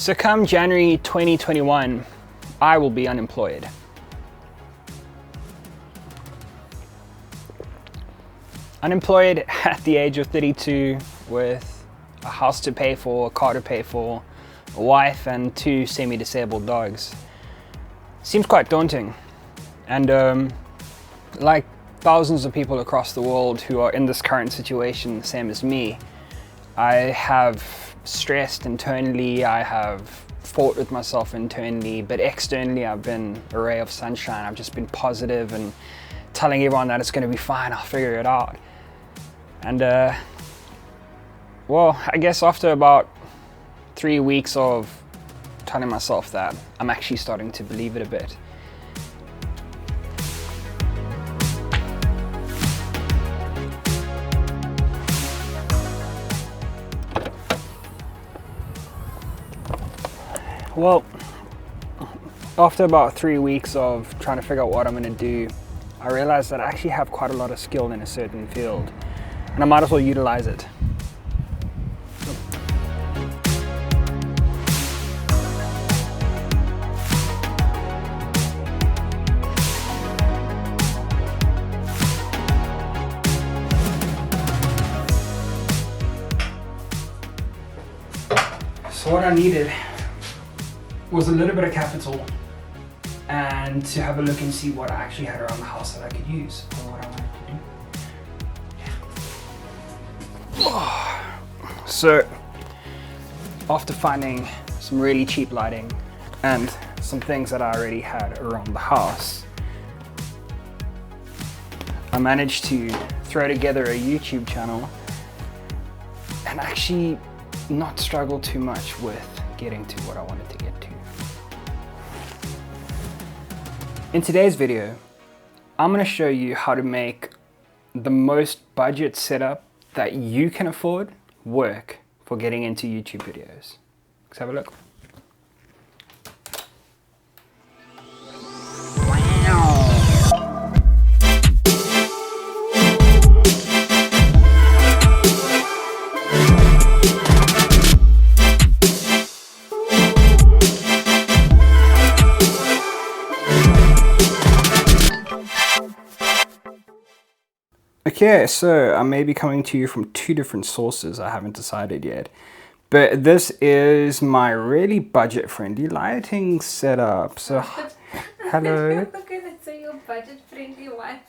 So come January 2021, I will be unemployed. Unemployed at the age of 32 with a house to pay for, a car to pay for, a wife and 2 semi-disabled dogs. Seems quite daunting. And like thousands of people across the world who are in this current situation, same as me, I have stressed internally, I have fought with myself internally, but externally I've been a ray of sunshine. I've just been positive and telling everyone that it's going to be fine, I'll figure it out. And well, I guess after about 3 weeks of telling myself that, I'm actually starting to believe it a bit. Well, after about 3 weeks of trying to figure out what I'm going to do, I realized that I actually have quite a lot of skill in a certain field, and I might as well utilize it. So what I needed was a little bit of capital and to have a look and see what I actually had around the house that I could use for what I wanted to do. So after finding some really cheap lighting and some things that I already had around the house, I managed to throw together a YouTube channel and actually not struggle too much with getting to what I wanted to get to. In today's video, I'm going to show you how to make the most budget setup that you can afford work for getting into YouTube videos. Let's have a look. Okay, so I may be coming to you from 2 different sources, I haven't decided yet. But this is my really budget-friendly lighting setup. So, hello. It's your budget-friendly wife.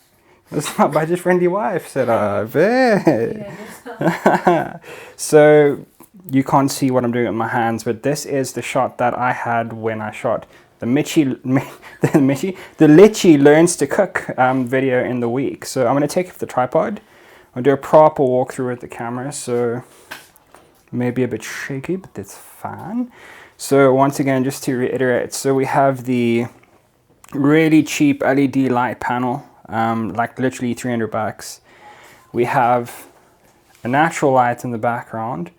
This is my budget-friendly wife setup. Yeah. So, you can't see what I'm doing with my hands, but this is the shot that I had when I shot the Litchi Learns to Cook video in the week. So I'm going to take off the tripod. I'll do a proper walkthrough with the camera, so maybe a bit shaky, but that's fine. So once again, just to reiterate, so we have the really cheap LED light panel, like literally $300. We have a natural light in the background,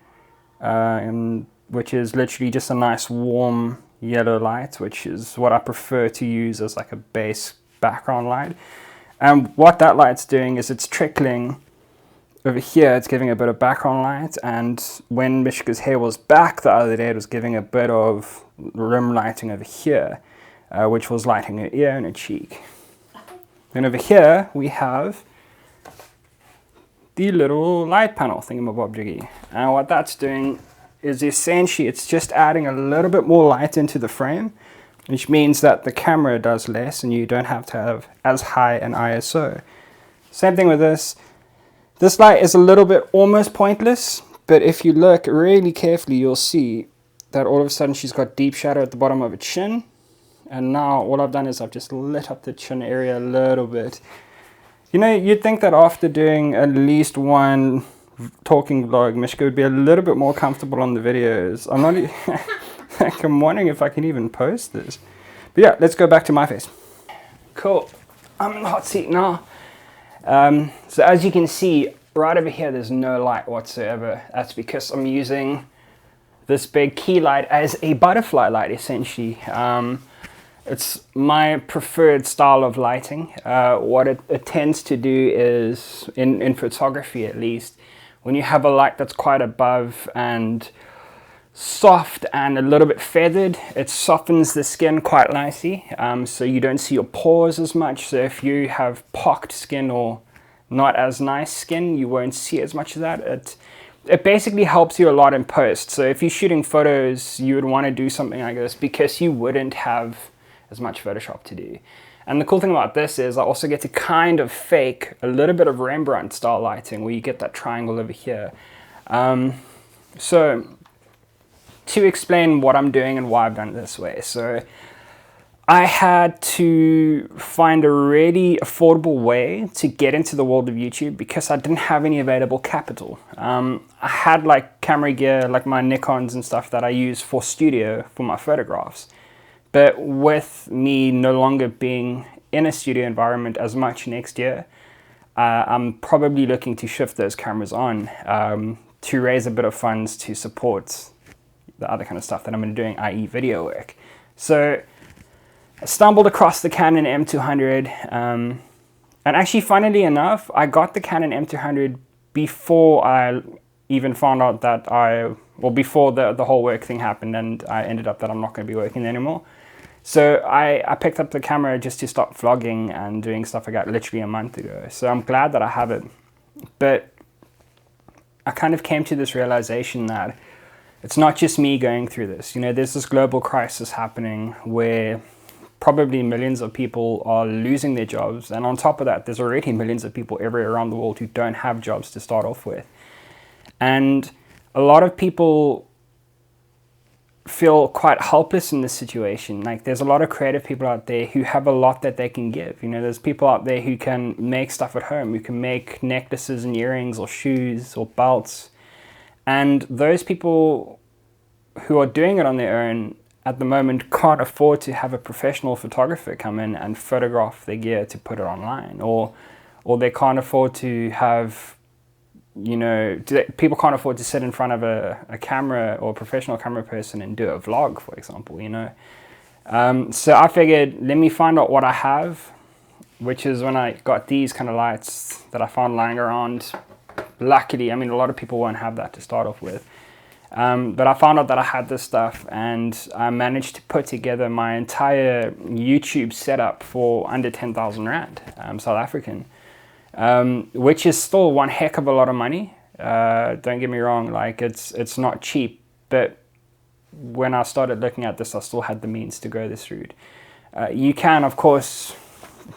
which is literally just a nice warm yellow light, which is what I prefer to use as like a base background light. And what that light's doing is it's trickling over here, it's giving a bit of background light, and when Mishka's hair was back the other day, it was giving a bit of rim lighting over here, which was lighting her ear and her cheek. Then over here we have the little light panel thingamabobjiggy, and what that's doing is essentially it's just adding a little bit more light into the frame, which means that the camera does less and you don't have to have as high an ISO. Same thing with this. This light is a little bit almost pointless, but if you look really carefully, you'll see that all of a sudden she's got deep shadow at the bottom of her chin. And now all I've done is I've just lit up the chin area a little bit. You know, you'd think that after doing at least one talking vlog, Mishka would be a little bit more comfortable on the videos. I'm not like, I'm wondering if I can even post this. But yeah, let's go back to my face. Cool. I'm in the hot seat now. So as you can see, right over here, there's no light whatsoever. That's because I'm using this big key light as a butterfly light, essentially. It's my preferred style of lighting. What it tends to do is, in photography at least, when you have a light that's quite above and soft and a little bit feathered. It softens the skin quite nicely, so you don't see your pores as much. So if you have pocked skin or not as nice skin, you won't see as much of that. It basically helps you a lot in post. So if you're shooting photos, you would want to do something like this because you wouldn't have as much Photoshop to do. And the cool thing about this is I also get to kind of fake a little bit of Rembrandt style lighting where you get that triangle over here. So to explain what I'm doing and why I've done it this way. So I had to find a really affordable way to get into the world of YouTube because I didn't have any available capital. I had like camera gear, like my Nikons and stuff that I use for studio for my photographs. But with me no longer being in a studio environment as much next year, I'm probably looking to shift those cameras on to raise a bit of funds to support the other kind of stuff that I'm doing, i.e. video work. So I stumbled across the Canon M200, and actually, funnily enough, I got the Canon M200 before I even found out that before the whole work thing happened, and I ended up that I'm not going to be working anymore. So I picked up the camera just to start vlogging and doing stuff like that literally a month ago. So I'm glad that I have it. But I kind of came to this realization that it's not just me going through this. You know, there's this global crisis happening where probably millions of people are losing their jobs. And on top of that, there's already millions of people everywhere around the world who don't have jobs to start off with. And a lot of people feel quite helpless in this situation. Like there's a lot of creative people out there who have a lot that they can give. You know, there's people out there who can make stuff at home, who can make necklaces and earrings or shoes or belts. And those people who are doing it on their own at the moment can't afford to have a professional photographer come in and photograph their gear to put it online, or they can't afford to have, you know, people can't afford to sit in front of a camera or a professional camera person and do a vlog, for example, you know. So I figured, let me find out what I have, which is when I got these kind of lights that I found lying around. Luckily, I mean, a lot of people won't have that to start off with. But I found out that I had this stuff, and I managed to put together my entire YouTube setup for under 10,000 Rand, South African, which is still one heck of a lot of money. Don't get me wrong, like it's not cheap, but when I started looking at this, I still had the means to go this route. You can, of course,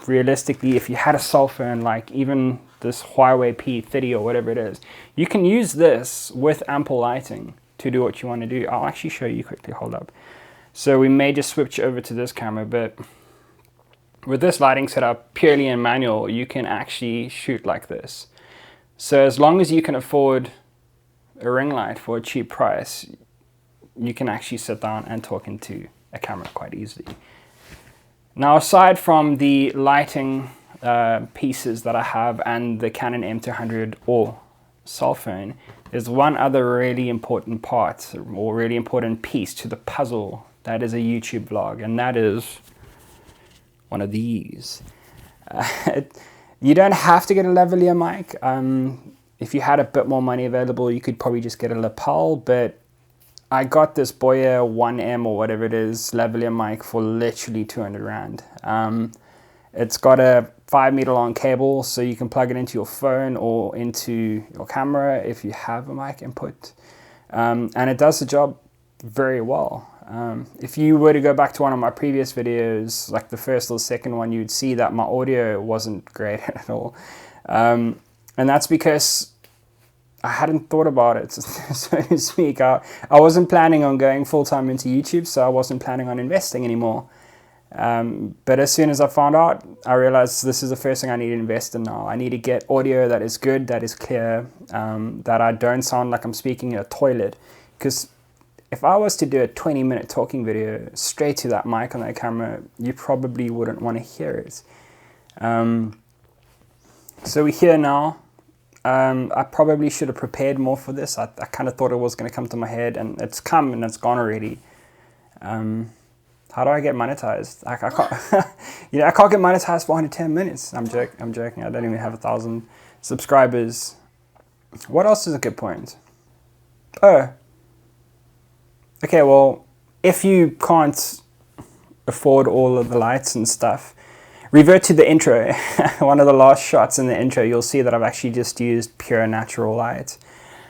realistically, if you had a cell phone, like even this Huawei P30 or whatever it is, you can use this with ample lighting to do what you want to do. I'll actually show you quickly, hold up. So we may just switch over to this camera, but with this lighting setup purely in manual, you can actually shoot like this. So as long as you can afford a ring light for a cheap price, you can actually sit down and talk into a camera quite easily. Now, aside from the lighting pieces that I have and the Canon M200 or cell phone, there's one other really important part or really important piece to the puzzle that is a YouTube vlog, and that is one of these. You don't have to get a lavalier mic. If you had a bit more money available, you could probably just get a lapel, but I got this Boya 1M or whatever it is lavalier mic for literally 200 Rand. It's got a 5-meter long cable, so you can plug it into your phone or into your camera if you have a mic input. And it does the job very well. If you were to go back to one of my previous videos, like the first or second one, you'd see that my audio wasn't great at all. And that's because I hadn't thought about it, so to speak. I wasn't planning on going full-time into YouTube, so I wasn't planning on investing anymore. But as soon as I found out, I realized this is the first thing I need to invest in now. I need to get audio that is good, that is clear, that I don't sound like I'm speaking in a toilet. Because if I was to do a 20-minute talking video straight to that mic on that camera, you probably wouldn't want to hear it. So we're here now. I probably should have prepared more for this. I kind of thought it was going to come to my head, and it's come and it's gone already. How do I get monetized? I can't, you know, I can't get monetized for under 10 minutes. I'm joking. I don't even have 1,000 subscribers. What else is a good point? Oh, Okay, well, if you can't afford all of the lights and stuff, revert to the intro. One of the last shots in the intro, you'll see that I've actually just used pure natural light.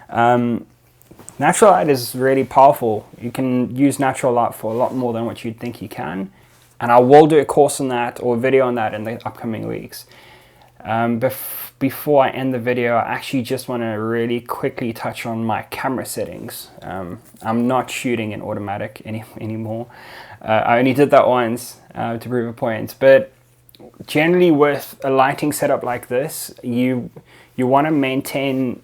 Natural light is really powerful. You can use natural light for a lot more than what you'd think you can. And I will do a course on that or a video on that in the upcoming weeks. Before I end the video, I actually just want to really quickly touch on my camera settings. I'm not shooting in automatic anymore. I only did that once to prove a point. But generally with a lighting setup like this, you want to maintain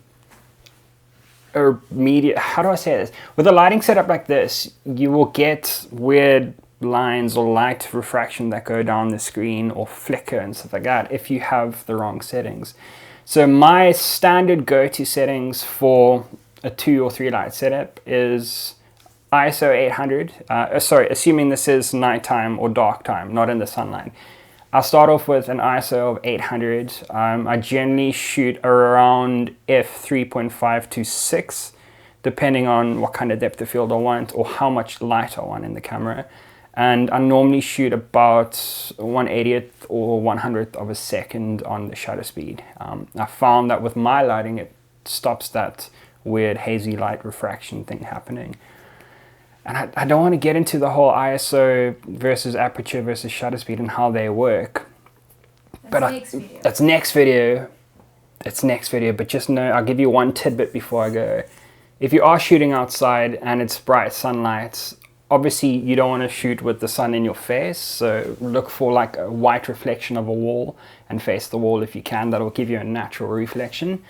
a media, how do I say this? With a lighting setup like this, you will get weird lines or light refraction that go down the screen or flicker and stuff like that if you have the wrong settings. So my standard go-to settings for a 2 or 3 light setup is ISO 800. Assuming this is nighttime or dark time, not in the sunlight. I'll start off with an ISO of 800. I generally shoot around f3.5 to 6, depending on what kind of depth of field I want or how much light I want in the camera. And I normally shoot about 1/80th or 100th of a second on the shutter speed. I found that with my lighting, it stops that weird hazy light refraction thing happening. And I don't want to get into the whole ISO versus aperture versus shutter speed and how they work. That's next video. It's next video, but just know, I'll give you one tidbit before I go. If you are shooting outside and it's bright sunlight, obviously you don't want to shoot with the sun in your face, so look for like a white reflection of a wall and face the wall if you can. That'll give you a natural reflection.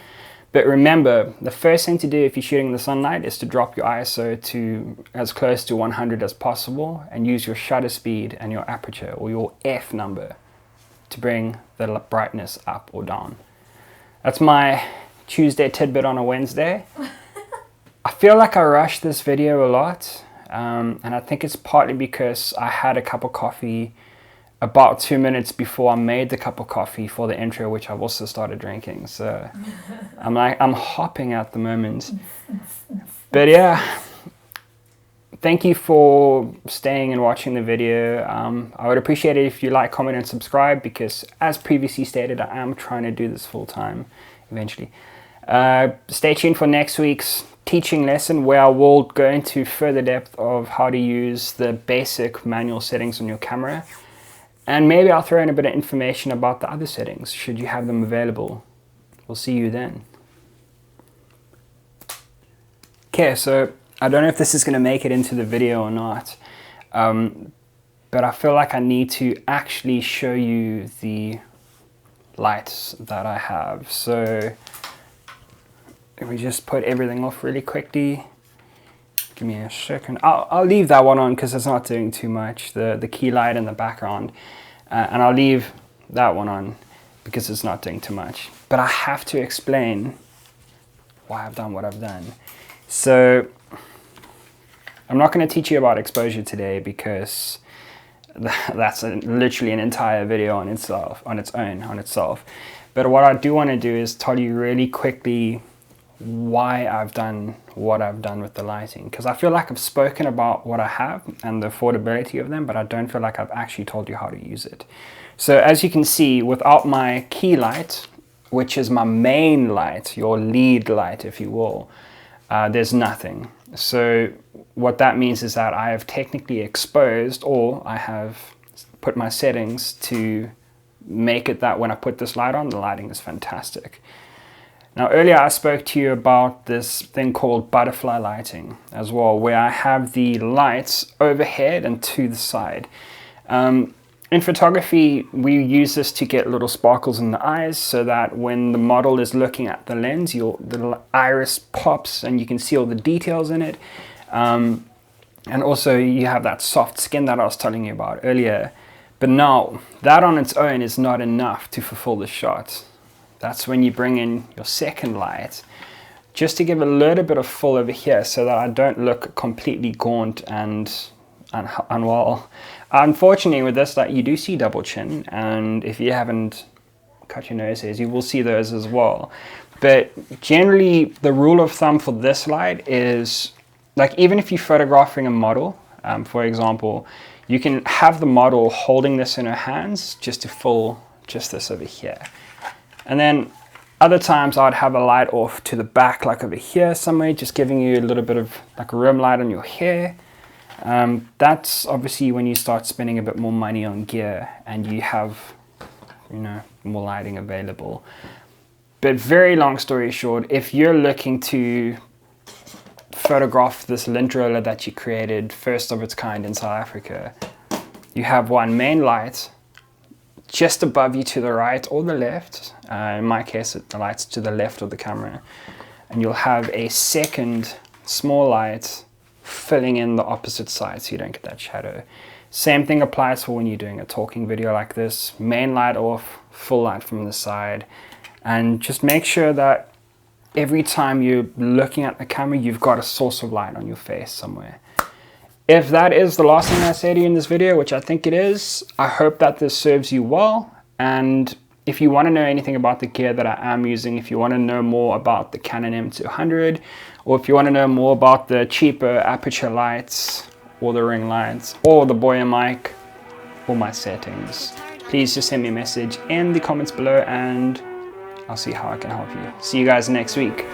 But remember, the first thing to do if you're shooting in the sunlight is to drop your ISO to as close to 100 as possible and use your shutter speed and your aperture or your F number to bring the brightness up or down. That's my Tuesday tidbit on a Wednesday. I feel like I rushed this video a lot, and I think it's partly because I had a cup of coffee about 2 minutes before I made the cup of coffee for the intro, which I've also started drinking. So I'm hopping at the moment. But yeah, thank you for staying and watching the video. I would appreciate it if you like, comment, and subscribe, because as previously stated, I am trying to do this full time eventually. Stay tuned for next week's teaching lesson, where I will go into further depth of how to use the basic manual settings on your camera. And maybe I'll throw in a bit of information about the other settings, should you have them available. We'll see you then. Okay, so I don't know if this is going to make it into the video or not, but I feel like I need to actually show you the lights that I have. So let me just put everything off really quickly. Give me a second. I'll leave that one on because it's not doing too much, the key light in the background. And I'll leave that one on because it's not doing too much. But I have to explain why I've done what I've done. So I'm not going to teach you about exposure today because that's literally an entire video on itself. But what I do want to do is tell you really quickly why I've done what I've done with the lighting, because I feel like I've spoken about what I have and the affordability of them, but I don't feel like I've actually told you how to use it. So as you can see, without my key light, which is my main light, your lead light if you will, there's nothing. So what that means is that I have technically exposed, or I have put my settings to make it that when I put this light on, the lighting is fantastic. Now earlier I spoke to you about this thing called butterfly lighting as well, where I have the lights overhead and to the side. In photography, we use this to get little sparkles in the eyes so that when the model is looking at the lens, the iris pops and you can see all the details in it. And also you have that soft skin that I was telling you about earlier. But now, that on its own is not enough to fulfill the shot. That's when you bring in your second light, just to give a little bit of full over here so that I don't look completely gaunt and unwell. Unfortunately with this light, you do see double chin, and if you haven't cut your nose hairs, you will see those as well. But generally, the rule of thumb for this light is like even if you're photographing a model, for example, you can have the model holding this in her hands just to fill just this over here. And then other times I'd have a light off to the back, like over here somewhere, just giving you a little bit of like a rim light on your hair. That's obviously when you start spending a bit more money on gear and you have, you know, more lighting available. But very long story short, if you're looking to photograph this lint roller that you created, first of its kind in South Africa, you have one main light just above you to the right or the left. In my case, the light's to the left of the camera. And you'll have a second small light filling in the opposite side so you don't get that shadow. Same thing applies for when you're doing a talking video like this. Main light off, full light from the side. And just make sure that every time you're looking at the camera, you've got a source of light on your face somewhere. If that is the last thing I say to you in this video, which I think it is, I hope that this serves you well. And if you want to know anything about the gear that I am using, if you want to know more about the Canon M200, or if you want to know more about the cheaper aperture lights, or the ring lights, or the Boya mic, or my settings, please just send me a message in the comments below and I'll see how I can help you. See you guys next week.